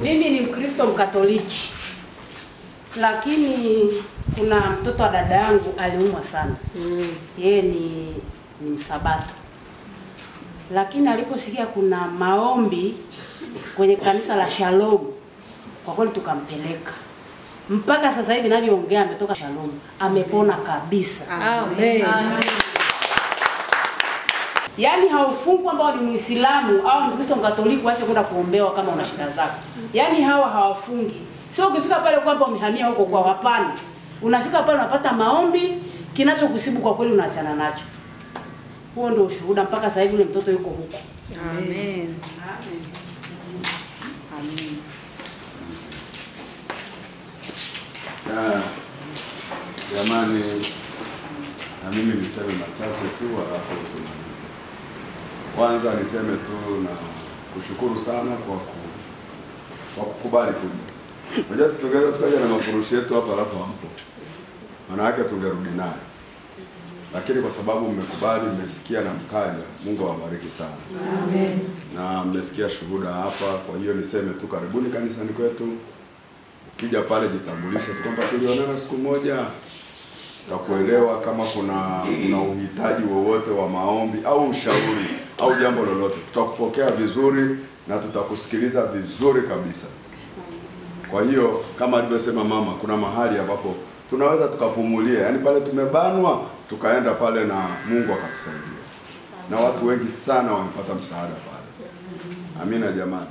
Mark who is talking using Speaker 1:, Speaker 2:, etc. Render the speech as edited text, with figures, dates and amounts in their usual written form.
Speaker 1: Mimi ni Mkristo Mkatoliki. Lakini kuna mtoto wa dada yangu aliumwa sana. Yeye ni Msabato. Lakini aliposikia kuna maombi kwenye kanisa la Shalom, kwa kweli tukampeleka. Mpaka sasa hivi ninavyoongea ametoka Shalom, amepona kabisa.
Speaker 2: Amen. Amen.
Speaker 1: Yaani haufungu kwamba ni Muislamu au Mkristo Mkatoliki waache kwenda kuombewa kama una shida zako. Yaani hawa hawafungi. Sio ukifika pale kwamba umehamia huko kwa hapana. Unafika pale unapata maombi, kinachokusibu kwa kweli unaachana nacho. Huo ndio ushuhuda mpaka sasa hivi yule mtoto yuko huko.
Speaker 2: Amen.
Speaker 1: Amen.
Speaker 3: Jamani, na mimi niseme machache tu alafu tumalize. Kwanza niseme tu na kushukuru sana kwa kukubali kuja. Unajua situngeza tukaja na mafurushi yetu hapa alafu hampo. Maana yake tungerudi naye. Lakini kwa sababu mmekubali, mmesikia na mkaja, Mungu awabariki sana.
Speaker 2: Amen.
Speaker 3: Na mmesikia shuhuda hapa, kwa hiyo niseme tu karibuni kanisani kwetu. Ukija pale jitambulishe tu kwamba tulionana siku moja. Tutakuelewa kama kuna uhitaji wowote wa maombi au ushauri au jambo lolote. Tutakupokea vizuri na tutakusikiliza vizuri kabisa. Kwa hiyo kama alivyosema mama, kuna mahali ambapo tunaweza tukapumulia. Yaani pale tumebanwa, tukaenda pale na Mungu akatusaidia. Na watu wengi sana wamepata msaada pale. Amina jamani.